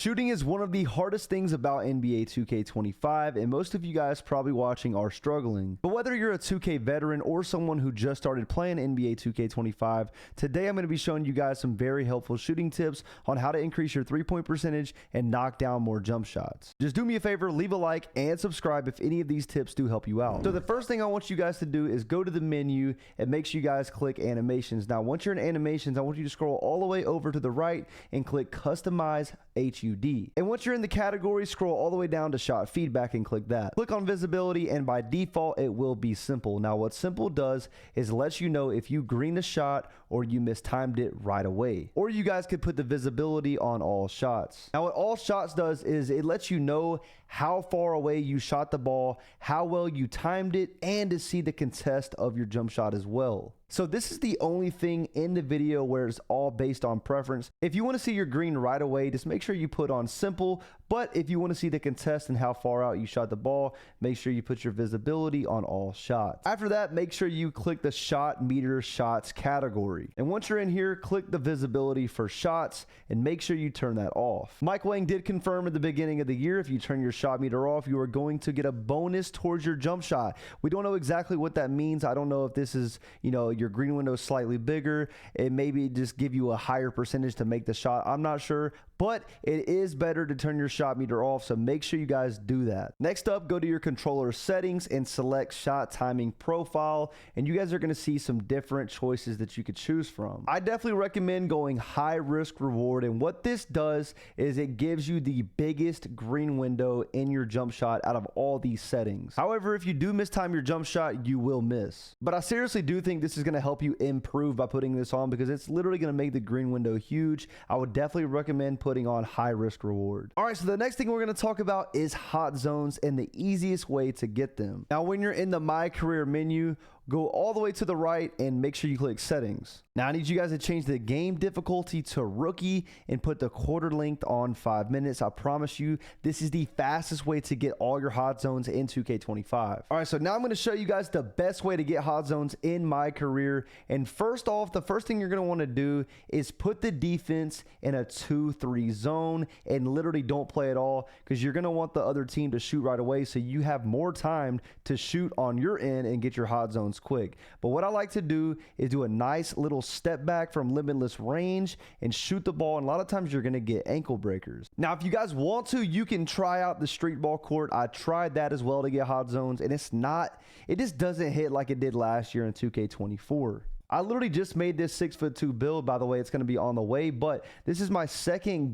Shooting is one of the hardest things about NBA 2K25, and most of you guys probably watching are struggling. But whether you're a 2K veteran or someone who just started playing NBA 2K25, today I'm going to be showing you guys some very helpful shooting tips on how to increase your three-point percentage and knock down more jump shots. Just do me a favor, leave a like and subscribe if any of these tips do help you out. So the first thing I want you guys to do is go to the menu and make sure you guys click animations. Now, once you're in animations, I want you to scroll all the way over to the right and click customize HUD. And once you're in the category, scroll all the way down to shot feedback and click that. Click on visibility, and by default it will be simple. Now what simple does is lets you know if you green a shot or you mistimed it right away. Or you guys could put the visibility on all shots. Now what all shots does is it lets you know how far away you shot the ball, how well you timed it, and to see the contest of your jump shot as well. So this is the only thing in the video where it's all based on preference. If you want to see your green right away, just make sure you put on simple. But if you want to see the contest and how far out you shot the ball, make sure you put your visibility on all shots. After that, make sure you click the shot meter shots category. And once you're in here, click the visibility for shots and make sure you turn that off. Mike Wang did confirm at the beginning of the year, if you turn your shot meter off, you are going to get a bonus towards your jump shot. We don't know exactly what that means. I don't know if this is, your green window is slightly bigger. It maybe just give you a higher percentage to make the shot. I'm not sure, but it is better to turn your shot meter off, so make sure you guys do that. Next up, go to your controller settings and select shot timing profile, and you guys are going to see some different choices that you could choose from. I definitely recommend going high risk reward, and what this does is it gives you the biggest green window in your jump shot out of all these settings. However, if you do mistime your jump shot, you will miss. But I seriously do think this is going to help you improve by putting this on, because it's literally going to make the green window huge. I would definitely recommend putting on high risk reward. All right, so the next thing we're going to talk about is hot zones and the easiest way to get them. Now, when you're in the My Career menu, go all the way to the right and make sure you click settings. Now I need you guys to change the game difficulty to rookie and put the quarter length on 5 minutes. I promise you, this is the fastest way to get all your hot zones in 2K25. All right, so now I'm going to show you guys the best way to get hot zones in My Career. And first off, the first thing you're going to want to do is put the defense in a 2-3 zone and literally don't play at all, because you're going to want the other team to shoot right away so you have more time to shoot on your end and get your hot zones quick. But what I like to do is do a nice little step back from limitless range and shoot the ball, and a lot of times you're going to get ankle breakers. Now if you guys want to, you can try out the street ball court. I tried that as well to get hot zones, and it just doesn't hit like it did last year in 2K24. I literally just made this 6'2" build. By the way, it's going to be on the way, but this is my second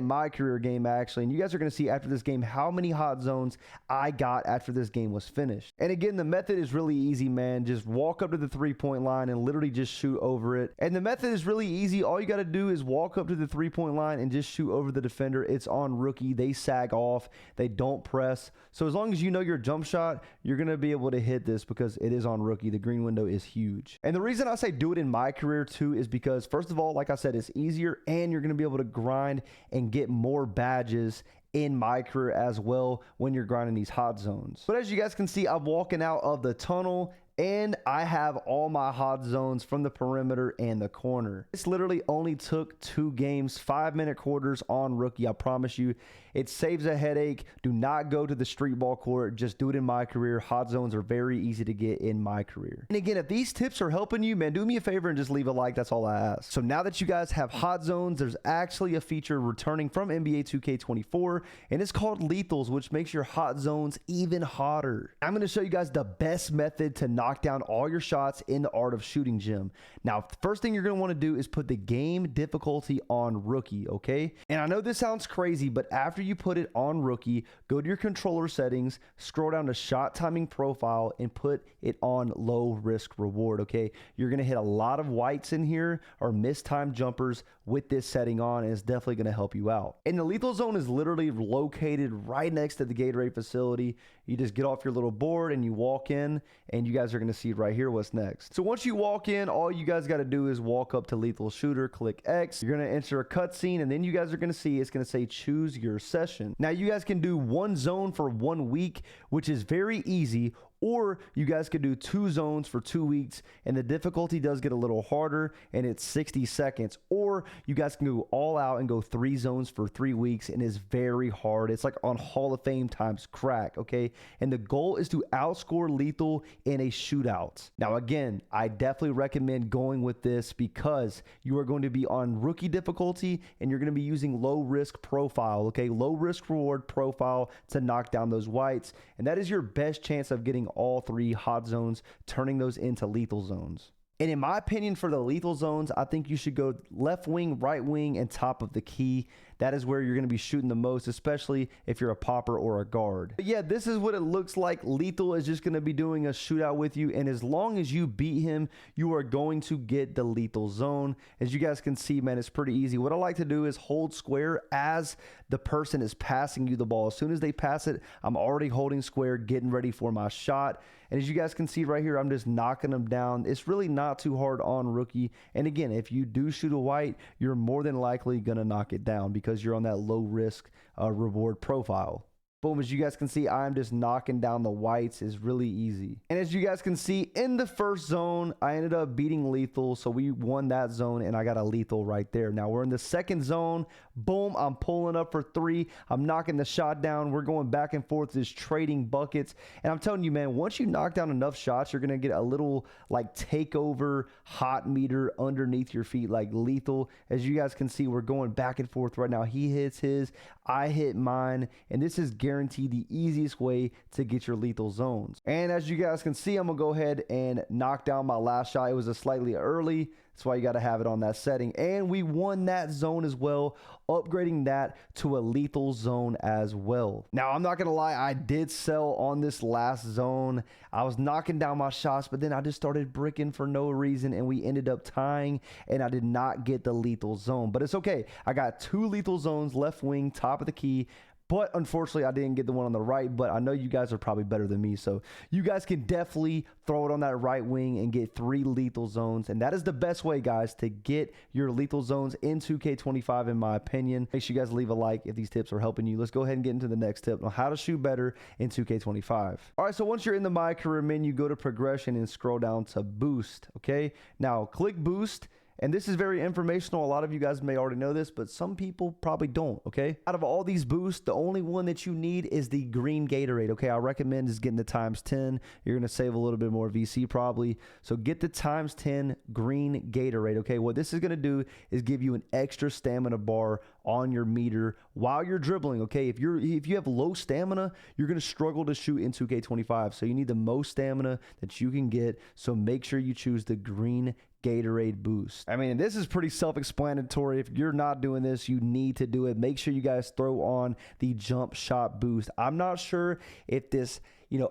My Career game actually, and you guys are going to see after this game how many hot zones I got after this game was finished. And again, the method is really easy, man. Just walk up to the 3-point line and literally just shoot over it. And the method is really easy. All you got to do is walk up to the 3-point line and just shoot over the defender. It's on rookie. They sag off. They don't press. So as long as you know your jump shot, you're going to be able to hit this because it is on rookie. The green window is huge. And the reason I say do it in My Career too is because, first of all, like I said, it's easier, and you're going to be able to grind and get more badges in My Career as well when you're grinding these hot zones. But as you guys can see, I'm walking out of the tunnel and I have all my hot zones from the perimeter and the corner. This literally only took 2 games, 5-minute quarters on rookie. I promise you, it saves a headache. Do not go to the street ball court. Just do it in My Career. Hot zones are very easy to get in My Career. And again, if these tips are helping you, man, do me a favor and just leave a like. That's all I ask. So now that you guys have hot zones, there's actually a feature returning from NBA 2K24, and it's called lethals, which makes your hot zones even hotter. I'm going to show you guys the best method to knock down all your shots in the Art of Shooting gym. Now, first thing you're going to want to do is put the game difficulty on rookie, okay? And I know this sounds crazy, but after you put it on rookie, go to your controller settings, scroll down to shot timing profile, and put it on low risk reward, okay? You're going to hit a lot of whites in here or mistimed jumpers with this setting on, and it's definitely going to help you out. And the lethal zone is literally located right next to the Gatorade facility. You just get off your little board and you walk in, and you guys are going to see right here what's next. So once you walk in, all you guys got to do is walk up to lethal shooter, click X. You're going to enter a cutscene, and then you guys are going to see it's going to say choose your session. Now you guys can do one zone for 1 week, which is very easy, or you guys could do 2 zones for 2 weeks, and the difficulty does get a little harder, and it's 60 seconds. Or you guys can go all out and go 3 zones for 3 weeks, and it's very hard. It's like on Hall of Fame times crack, okay? And the goal is to outscore lethal in a shootout. Now, again, I definitely recommend going with this because you are going to be on rookie difficulty, and you're going to be using low risk profile, okay? Low risk reward profile to knock down those whites, and that is your best chance of getting all 3 hot zones, turning those into lethal zones. And in my opinion, for the lethal zones, I think you should go left wing, right wing, and top of the key. That is where you're going to be shooting the most, especially if you're a popper or a guard. But yeah, this is what it looks like. Lethal is just going to be doing a shootout with you, and as long as you beat him, you are going to get the lethal zone. As you guys can see, man, it's pretty easy. What I like to do is hold square as the person is passing you the ball. As soon as they pass it, I'm already holding square, getting ready for my shot. And as you guys can see right here, I'm just knocking them down. It's really not too hard on rookie. And again, if you do shoot a white, you're more than likely going to knock it down because you're on that low risk reward profile. Boom, as you guys can see, I'm just knocking down the whites. Is really easy. And as you guys can see, in the first zone, I ended up beating lethal. So we won that zone, and I got a lethal right there. Now we're in the second zone. Boom, I'm pulling up for 3. I'm knocking the shot down. We're going back and forth, just trading buckets. And I'm telling you, man, once you knock down enough shots, you're going to get a little like takeover hot meter underneath your feet, like lethal. As you guys can see, we're going back and forth right now. He hits his, I hit mine, and this is guaranteed the easiest way to get your lethal zones. And as you guys can see, I'm gonna go ahead and knock down my last shot. It was a slightly early, that's why you got to have it on that setting. And we won that zone as well, upgrading that to a lethal zone as well. Now, I'm not gonna lie, I did sell on this last zone. I was knocking down my shots, but then I just started bricking for no reason, and we ended up tying, and I did not get the lethal zone. But it's okay. I got 2 lethal zones, left wing, top of the key. But unfortunately, I didn't get the one on the right, but I know you guys are probably better than me. So you guys can definitely throw it on that right wing and get 3 lethal zones. And that is the best way, guys, to get your lethal zones in 2K25, in my opinion. Make sure you guys leave a like if these tips are helping you. Let's go ahead and get into the next tip on how to shoot better in 2K25. All right, so once you're in the My Career menu, go to progression and scroll down to boost, okay? Now, click boost. And this is very informational. A lot of you guys may already know this, but some people probably don't, okay? Out of all these boosts, the only one that you need is the green Gatorade, okay? I recommend is getting the ×10. You're going to save a little bit more VC probably. So get the ×10 green Gatorade, okay? What this is going to do is give you an extra stamina bar on your meter while you're dribbling, okay? If you have low stamina, you're going to struggle to shoot in 2K25. So you need the most stamina that you can get. So make sure you choose the green Gatorade boost. I mean, this is pretty self-explanatory. If you're not doing this, you need to do it. Make sure you guys throw on the jump shot boost. I'm not sure if this,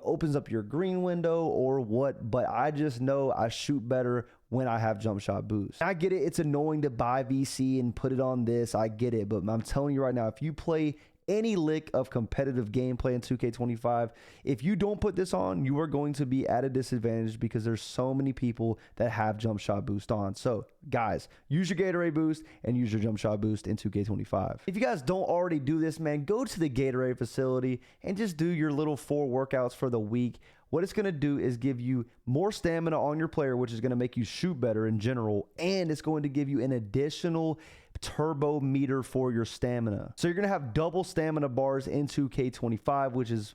opens up your green window or what, but I just know I shoot better when I have jump shot boost. I get it. It's annoying to buy VC and put it on this. I get it. But I'm telling you right now, if you play any lick of competitive gameplay in 2K25, if you don't put this on, you are going to be at a disadvantage because there's so many people that have jump shot boost on. So guys, use your Gatorade boost and use your jump shot boost in 2K25. If you guys don't already do this, man, go to the Gatorade facility and just do your little 4 workouts for the week. What it's going to do is give you more stamina on your player, which is going to make you shoot better in general, and it's going to give you an additional turbo meter for your stamina. So you're going to have double stamina bars in 2K25, which is,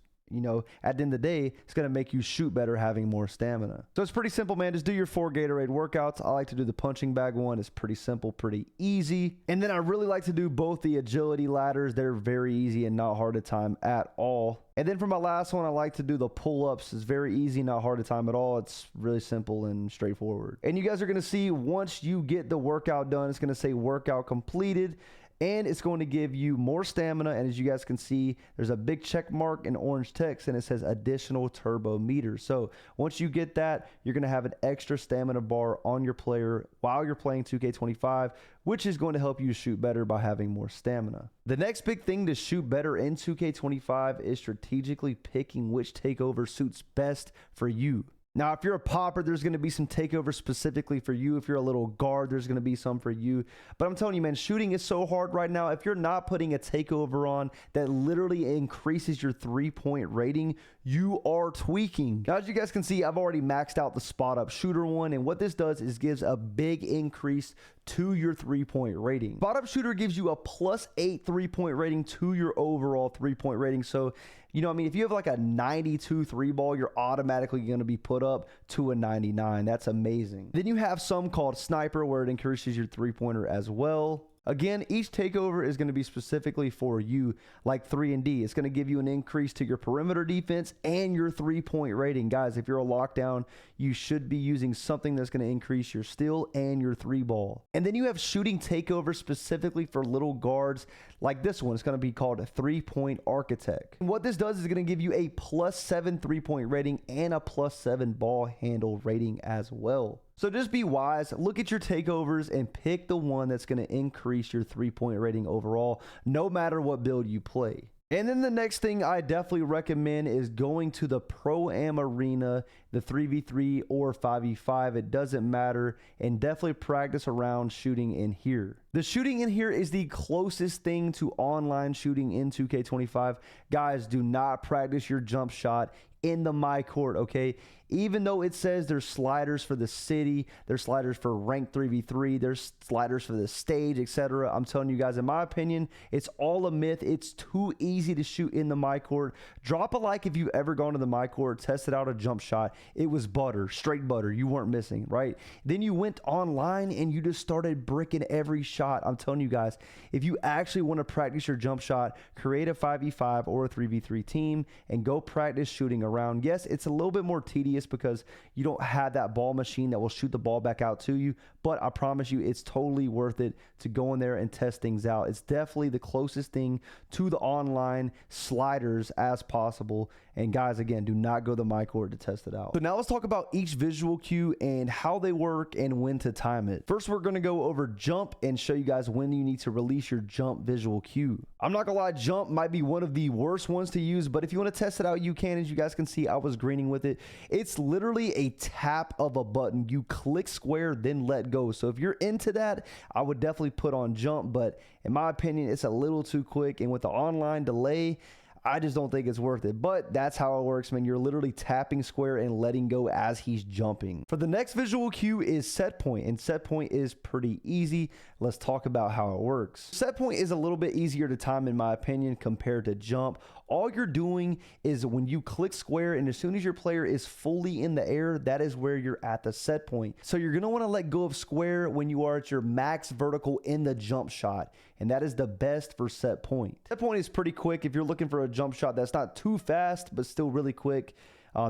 at the end of the day, it's going to make you shoot better having more stamina. So it's pretty simple, man. Just do your 4 Gatorade workouts. I like to do the punching bag one. It's pretty simple, pretty easy. And then I really like to do both the agility ladders. They're very easy and not hard to time at all. And then for my last one, I like to do the pull-ups. It's very easy, not hard to time at all. It's really simple and straightforward. And you guys are going to see once you get the workout done, it's going to say workout completed. And it's going to give you more stamina. And as you guys can see, there's a big check mark in orange text and it says additional turbo meter. So once you get that, you're going to have an extra stamina bar on your player while you're playing 2K25, which is going to help you shoot better by having more stamina. The next big thing to shoot better in 2K25 is strategically picking which takeover suits best for you. Now, if you're a popper, there's going to be some takeover specifically for you. If you're a little guard, there's going to be some for you. But I'm telling you, man, shooting is so hard right now. If you're not putting a takeover on that literally increases your 3-point rating, you are tweaking. Now, as you guys can see, I've already maxed out the spot up shooter one. And what this does is gives a big increase to your 3-point rating. Spot up shooter gives you a +8 3-point rating to your overall 3-point rating. So, you know, I mean, if you have like a 92 3 ball, you're automatically going to be put up to a 99. That's amazing. Then you have some called sniper, where it increases your 3-pointer as well. Again, each takeover is going to be specifically for you, like 3 and D. It's going to give you an increase to your perimeter defense and your 3-point rating. Guys, if you're a lockdown, you should be using something that's going to increase your steal and your 3-ball. And then you have shooting takeover specifically for little guards, like this one. It's going to be called a 3-point architect. And what this does is going to give you a +7 3-point rating and a +7 ball handle rating as well. So just be wise, look at your takeovers and pick the one that's going to increase your 3-point rating overall, no matter what build you play. And then the next thing I definitely recommend is going to the Pro-Am Arena, the 3v3 or 5v5. It doesn't matter, and definitely practice around shooting in here. The shooting in here is the closest thing to online shooting in 2K25. Guys, do not practice your jump shot in the my court, okay? Even though it says there's sliders for the city, there's sliders for ranked 3v3, there's sliders for the stage, etc. I'm telling you guys, in my opinion, it's all a myth. It's too easy to shoot in the my court. Drop a like if you've ever gone to the my court, tested out a jump shot. It was butter, straight butter. You weren't missing, right? Then you went online and you just started bricking every shot. I'm telling you guys, if you actually want to practice your jump shot, create a 5v5 or a 3v3 team and go practice shooting around. Yes, it's a little bit more tedious because you don't have that ball machine that will shoot the ball back out to you, but I promise you it's totally worth it to go in there and test things out. It's definitely the closest thing to the online sliders as possible. And guys, again, do not go to my court to test it out. So now let's talk about each visual cue and how they work and when to time it. First, we're going to go over jump and show you guys when you need to release your jump visual cue. I'm not gonna lie, jump might be one of the worst ones to use, but if you want to test it out, you can. As you guys can see, I was greening with it. It's literally a tap of a button. You click square, then let go. So if you're into that, I would definitely put on jump, but in my opinion, it's a little too quick, and with the online delay, I just don't think it's worth it. But that's how it works, man. You're literally tapping square and letting go as he's jumping. For the next visual cue is set point, and set point is pretty easy. Let's talk about how it works. Set point is a little bit easier to time, in my opinion, compared to jump. All you're doing is when you click square, and as soon as your player is fully in the air, that is where you're at the set point. So you're gonna wanna let go of square when you are at your max vertical in the jump shot, and that is the best for set point. Set point is pretty quick. If you're looking for a jump shot that's not too fast, but still really quick,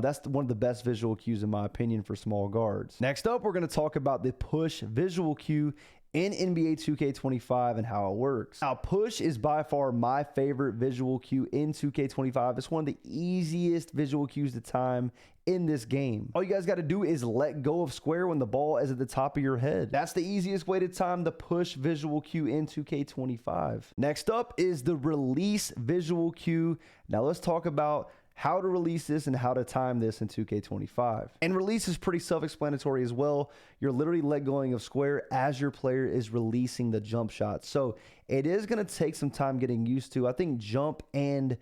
that's one of the best visual cues, in my opinion, for small guards. Next up, we're gonna talk about the push visual cue in NBA 2K25 and how it works. Now, push is by far my favorite visual cue in 2K25. It's one of the easiest visual cues to time in this game. All you guys got to do is let go of square when the ball is at the top of your head. That's the easiest way to time the push visual cue in 2K25. Next up is the release visual cue. Now let's talk about how to release this and how to time this in 2K25. And release is pretty self-explanatory as well. You're literally let going of square as your player is releasing the jump shot. So it is going to take some time getting used to. I think jump and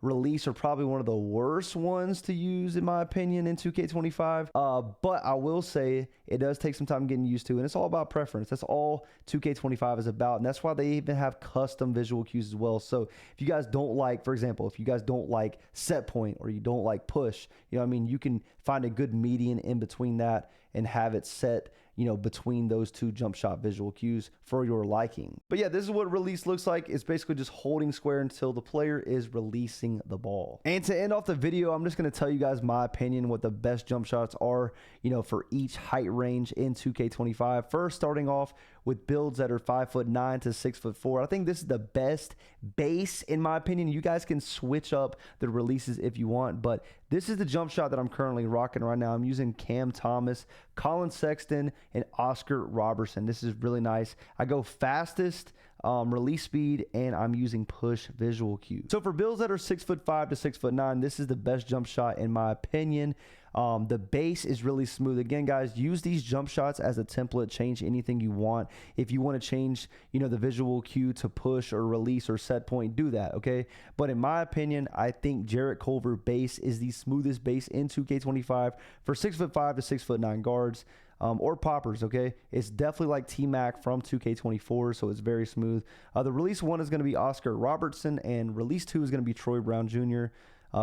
release are probably one of the worst ones to use, in my opinion, in 2K25. But I will say it does take some time getting used to, and it's all about preference. That's all 2K25 is about, and that's why they even have custom visual cues as well. So if you guys don't like, for example, if you guys don't like set point or you don't like push, you know what I mean, you can find a good median in between that and have it set, you know, between those two jump shot visual cues for your liking. But yeah, this is what release looks like. It's basically just holding square until the player is releasing the ball. And to end off the video, I'm just going to tell you guys my opinion, what the best jump shots are, you know, for each height range in 2K25. First, starting off with builds that are 5'9" to 6'4". I think this is the best base, in my opinion. You guys can switch up the releases if you want, but this is the jump shot that I'm currently rocking right now. I'm using Cam Thomas, Colin Sexton, and Oscar Robertson. This is really nice. I go fastest release speed, and I'm using push visual cue. So for builds that are 6'5" to 6'9", this is the best jump shot in my opinion. The base is really smooth. Again, guys, use these jump shots as a template. Change anything you want. If you want to change, the visual cue to push or release or set point, do that, okay? But in my opinion, I think Jarrett Culver base is the smoothest base in 2K25 for 6'5" to 6'9" guards. Or poppers, okay? It's definitely like T-Mac from 2K24, so it's very smooth. The release 1 is going to be Oscar Robertson, and release 2 is going to be Troy Brown Jr.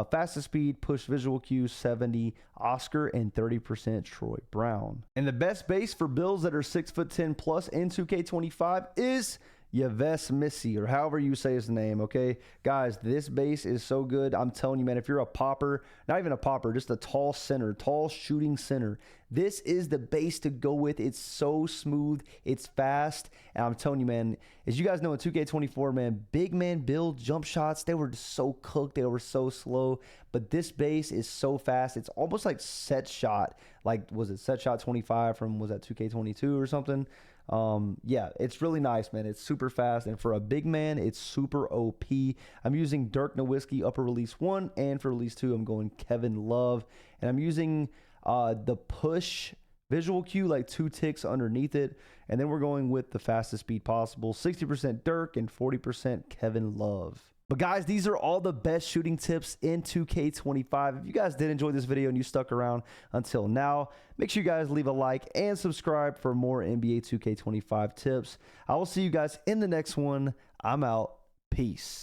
Fastest speed, push visual cue, 70 Oscar, and 30% Troy Brown. And the best base for builds that are 6'10" plus in 2K25 is Yves Missy, or however you say his name, okay? Guys, this base is so good. I'm telling you, man, if you're a popper, not even a popper, just a tall center, tall shooting center, this is the base to go with. It's so smooth. It's fast. And I'm telling you, man, as you guys know in 2K24, man, big man build jump shots, they were so cooked. They were so slow. But this base is so fast. It's almost like set shot. Like, was it set shot 25 from, was that 2K22 or something? Yeah, it's really nice, man. It's super fast, and for a big man, it's super OP. I'm using Dirk Nowitzki upper release 1, and for release 2, I'm going Kevin Love, and I'm using the push visual cue, like 2 ticks underneath it, and then we're going with the fastest speed possible, 60% Dirk and 40% Kevin Love. But guys, these are all the best shooting tips in 2K25. If you guys did enjoy this video and you stuck around until now, make sure you guys leave a like and subscribe for more NBA 2K25 tips. I will see you guys in the next one. I'm out. Peace.